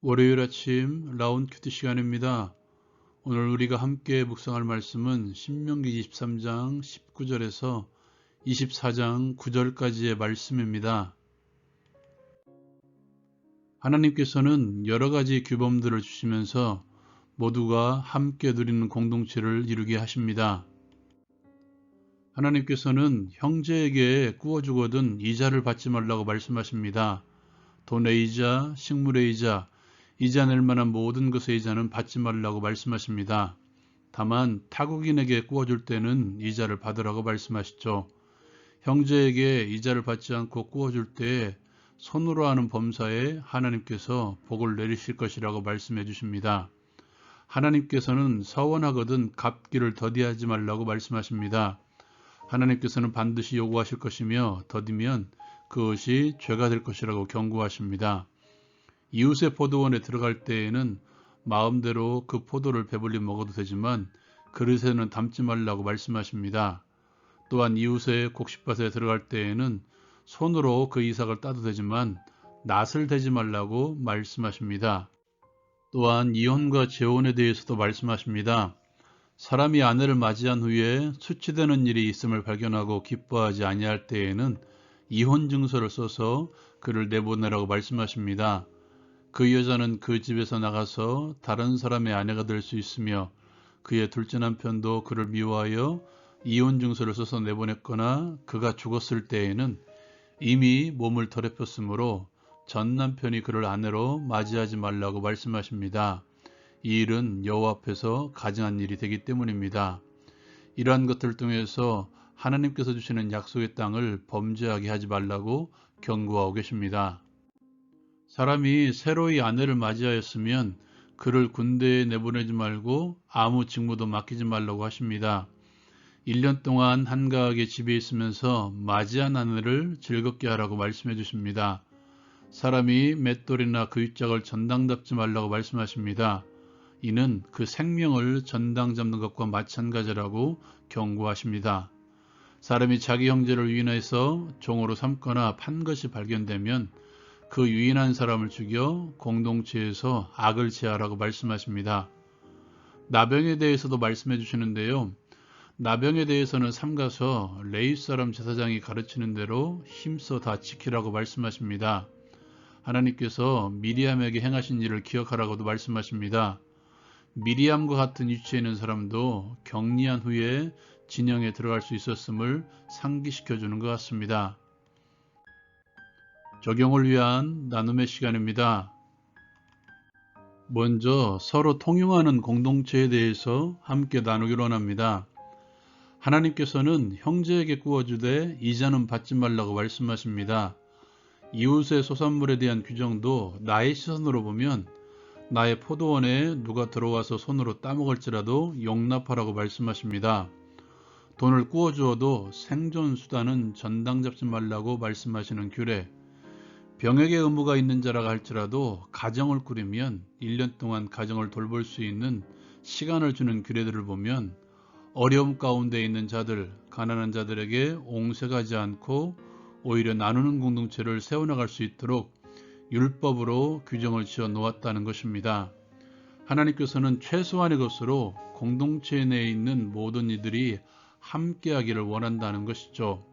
월요일 아침 라운큐티 시간입니다. 오늘 우리가 함께 묵상할 말씀은 신명기 23장 19절에서 24장 9절까지의 말씀입니다. 하나님께서는 여러 가지 규범들을 주시면서 모두가 함께 누리는 공동체를 이루게 하십니다. 하나님께서는 형제에게 구워주거든 이자를 받지 말라고 말씀하십니다. 돈의 이자, 식물의 이자, 이자 낼 만한 모든 것의 이자는 받지 말라고 말씀하십니다. 다만 타국인에게 구워줄 때는 이자를 받으라고 말씀하시죠. 형제에게 이자를 받지 않고 구워줄 때 손으로 하는 범사에 하나님께서 복을 내리실 것이라고 말씀해 주십니다. 하나님께서는 서원하거든 갚기를 더디하지 말라고 말씀하십니다. 하나님께서는 반드시 요구하실 것이며 더디면 그것이 죄가 될 것이라고 경고하십니다. 이웃의 포도원에 들어갈 때에는 마음대로 그 포도를 배불리 먹어도 되지만 그릇에는 담지 말라고 말씀하십니다. 또한 이웃의 곡식밭에 들어갈 때에는 손으로 그 이삭을 따도 되지만 낫을 대지 말라고 말씀하십니다. 또한 이혼과 재혼에 대해서도 말씀하십니다. 사람이 아내를 맞이한 후에 수치되는 일이 있음을 발견하고 기뻐하지 아니할 때에는 이혼 증서를 써서 그를 내보내라고 말씀하십니다. 그 여자는 그 집에서 나가서 다른 사람의 아내가 될 수 있으며 그의 둘째 남편도 그를 미워하여 이혼 증서를 써서 내보냈거나 그가 죽었을 때에는 이미 몸을 더럽혔으므로 전 남편이 그를 아내로 맞이하지 말라고 말씀하십니다. 이 일은 여호와 앞에서 가증한 일이 되기 때문입니다. 이러한 것들을 통해서 하나님께서 주시는 약속의 땅을 범죄하게 하지 말라고 경고하고 계십니다. 사람이 새로이 아내를 맞이하였으면 그를 군대에 내보내지 말고 아무 직무도 맡기지 말라고 하십니다. 1년 동안 한가하게 집에 있으면서 맞이한 아내를 즐겁게 하라고 말씀해 주십니다. 사람이 맷돌이나 그윗짝을 전당 잡지 말라고 말씀하십니다. 이는 그 생명을 전당 잡는 것과 마찬가지라고 경고하십니다. 사람이 자기 형제를 유인해서 종으로 삼거나 판 것이 발견되면 그 유인한 사람을 죽여 공동체에서 악을 제하라고 말씀하십니다. 나병에 대해서도 말씀해 주시는데요. 나병에 대해서는 삼가서 레위 사람 제사장이 가르치는 대로 힘써 다 지키라고 말씀하십니다. 하나님께서 미리암에게 행하신 일을 기억하라고도 말씀하십니다. 미리암과 같은 위치에 있는 사람도 격리한 후에 진영에 들어갈 수 있었음을 상기시켜 주는 것 같습니다. 적용을 위한 나눔의 시간입니다. 먼저 서로 통용하는 공동체에 대해서 함께 나누기로 합니다. 하나님께서는 형제에게 구워주되 이자는 받지 말라고 말씀하십니다. 이웃의 소산물에 대한 규정도 나의 시선으로 보면 나의 포도원에 누가 들어와서 손으로 따먹을지라도 용납하라고 말씀하십니다. 돈을 구워주어도 생존수단은 전당 잡지 말라고 말씀하시는 규례, 병에게 의무가 있는 자라가 할지라도 가정을 꾸리면 1년 동안 가정을 돌볼 수 있는 시간을 주는 규례들을 보면 어려움 가운데 있는 자들, 가난한 자들에게 옹색하지 않고 오히려 나누는 공동체를 세워나갈 수 있도록 율법으로 규정을 지어 놓았다는 것입니다. 하나님께서는 최소한의 것으로 공동체 내에 있는 모든 이들이 함께하기를 원한다는 것이죠.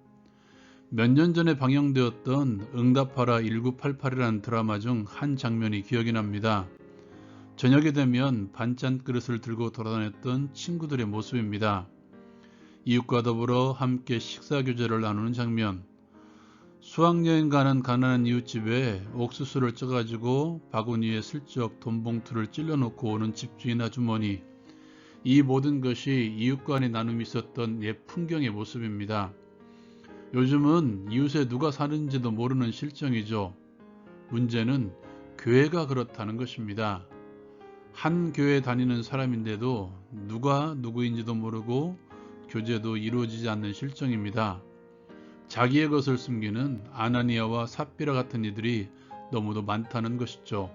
몇 년 전에 방영되었던 응답하라 1988이라는 드라마 중 한 장면이 기억이 납니다. 저녁이 되면 반찬 그릇을 들고 돌아다녔던 친구들의 모습입니다. 이웃과 더불어 함께 식사 교제를 나누는 장면, 수학여행 가는 가난한 이웃집에 옥수수를 쪄가지고 바구니에 슬쩍 돈봉투를 찔러놓고 오는 집주인 아주머니, 이 모든 것이 이웃 간의 나눔이 있었던 옛 풍경의 모습입니다. 요즘은 이웃에 누가 사는지도 모르는 실정이죠. 문제는 교회가 그렇다는 것입니다. 한 교회 다니는 사람인데도 누가 누구인지도 모르고 교제도 이루어지지 않는 실정입니다. 자기의 것을 숨기는 아나니아와 삽비라 같은 이들이 너무도 많다는 것이죠.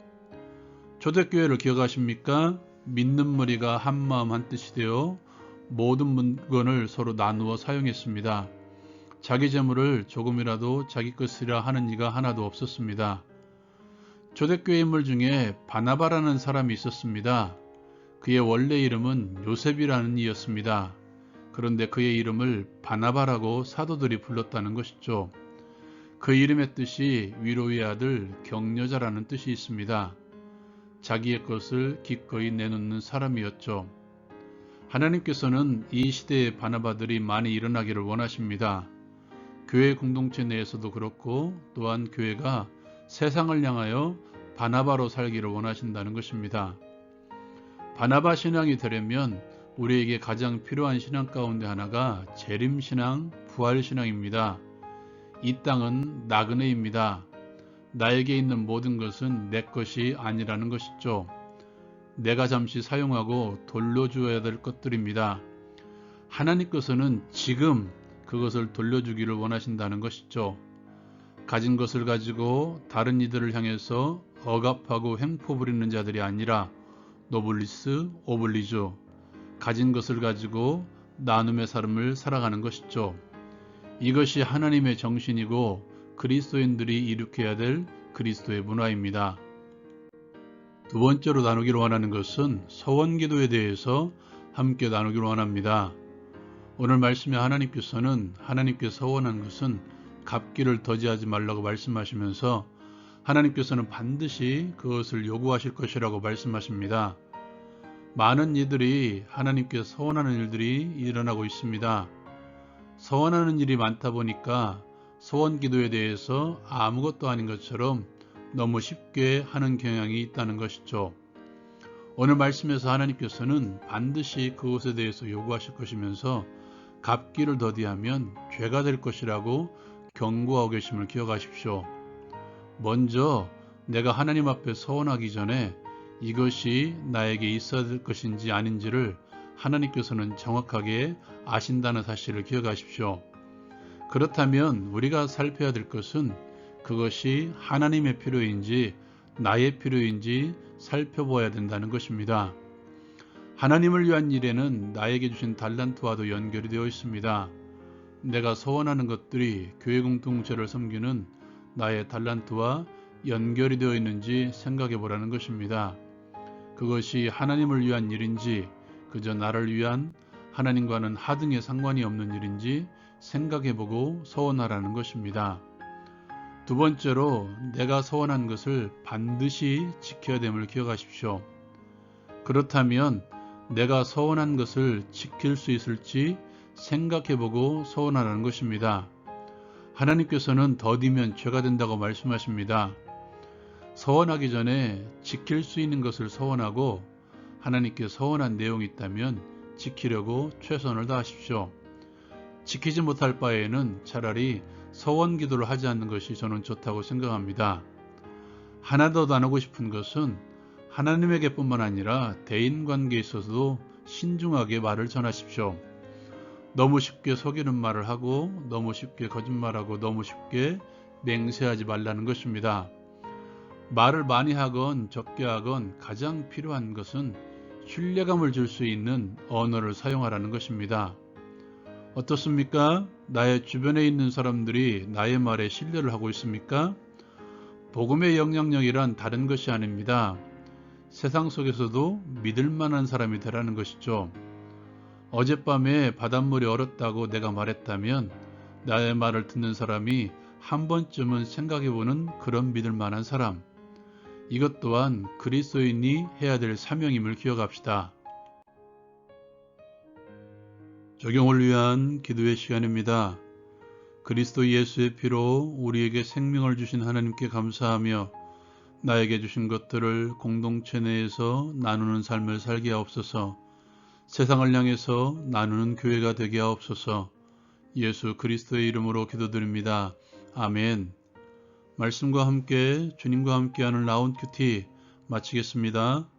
초대교회를 기억하십니까? 믿는 머리가 한마음 한뜻이 되어 모든 물건을 서로 나누어 사용했습니다. 자기 재물을 조금이라도 자기 것이라 하는 이가 하나도 없었습니다. 초대교회 인물 중에 바나바라는 사람이 있었습니다. 그의 원래 이름은 요셉이라는 이였습니다. 그런데 그의 이름을 바나바라고 사도들이 불렀다는 것이죠. 그 이름의 뜻이 위로의 아들, 격려자라는 뜻이 있습니다. 자기의 것을 기꺼이 내놓는 사람이었죠. 하나님께서는 이 시대의 바나바들이 많이 일어나기를 원하십니다. 교회 공동체 내에서도 그렇고 또한 교회가 세상을 향하여 바나바로 살기를 원하신다는 것입니다. 바나바 신앙이 되려면 우리에게 가장 필요한 신앙 가운데 하나가 재림신앙, 부활신앙입니다. 이 땅은 나그네입니다. 나에게 있는 모든 것은 내 것이 아니라는 것이죠. 내가 잠시 사용하고 돌려주어야 될 것들입니다. 하나님께서는 지금 그것을 돌려주기를 원하신다는 것이죠. 가진 것을 가지고 다른 이들을 향해서 억압하고 횡포 부리는 자들이 아니라 노블리스 오블리주, 가진 것을 가지고 나눔의 삶을 살아가는 것이죠. 이것이 하나님의 정신이고 그리스도인들이 일으켜야 될 그리스도의 문화입니다. 두 번째로 나누기를 원하는 것은 서원기도에 대해서 함께 나누기를 원합니다. 오늘 말씀에 하나님께서는 하나님께 서원한 것은 갚기를 더디하지 말라고 말씀하시면서 하나님께서는 반드시 그것을 요구하실 것이라고 말씀하십니다. 많은 이들이 하나님께 서원하는 일들이 일어나고 있습니다. 서원하는 일이 많다 보니까 서원 기도에 대해서 아무것도 아닌 것처럼 너무 쉽게 하는 경향이 있다는 것이죠. 오늘 말씀에서 하나님께서는 반드시 그것에 대해서 요구하실 것이면서 갚기를 더디하면 죄가 될 것이라고 경고하고 계심을 기억하십시오. 먼저 내가 하나님 앞에 서원하기 전에 이것이 나에게 있어야 될 것인지 아닌지를 하나님께서는 정확하게 아신다는 사실을 기억하십시오. 그렇다면 우리가 살펴야 될 것은 그것이 하나님의 필요인지 나의 필요인지 살펴보아야 된다는 것입니다. 하나님을 위한 일에는 나에게 주신 달란트와도 연결이 되어 있습니다. 내가 서원하는 것들이 교회 공동체를 섬기는 나의 달란트와 연결이 되어 있는지 생각해 보라는 것입니다. 그것이 하나님을 위한 일인지 그저 나를 위한 하나님과는 하등의 상관이 없는 일인지 생각해 보고 서원하라는 것입니다. 두 번째로 내가 서원한 것을 반드시 지켜야 됨을 기억하십시오. 그렇다면 내가 서원한 것을 지킬 수 있을지 생각해보고 서원하라는 것입니다. 하나님께서는 더디면 죄가 된다고 말씀하십니다. 서원하기 전에 지킬 수 있는 것을 서원하고 하나님께 서원한 내용이 있다면 지키려고 최선을 다하십시오. 지키지 못할 바에는 차라리 서원 기도를 하지 않는 것이 저는 좋다고 생각합니다. 하나 더 나누고 싶은 것은 하나님에게 뿐만 아니라 대인관계에 있어서도 신중하게 말을 전하십시오. 너무 쉽게 속이는 말을 하고 너무 쉽게 거짓말하고 너무 쉽게 맹세하지 말라는 것입니다. 말을 많이 하건 적게 하건 가장 필요한 것은 신뢰감을 줄 수 있는 언어를 사용하라는 것입니다. 어떻습니까? 나의 주변에 있는 사람들이 나의 말에 신뢰를 하고 있습니까? 복음의 영향력이란 다른 것이 아닙니다. 세상 속에서도 믿을 만한 사람이 되라는 것이죠. 어젯밤에 바닷물이 얼었다고 내가 말했다면 나의 말을 듣는 사람이 한 번쯤은 생각해보는 그런 믿을 만한 사람. 이것 또한 그리스도인이 해야 될 사명임을 기억합시다. 적용을 위한 기도의 시간입니다. 그리스도 예수의 피로 우리에게 생명을 주신 하나님께 감사하며 나에게 주신 것들을 공동체 내에서 나누는 삶을 살게 하옵소서. 세상을 향해서 나누는 교회가 되게 하옵소서. 예수 그리스도의 이름으로 기도드립니다. 아멘. 말씀과 함께 주님과 함께하는 라운드 큐티 마치겠습니다.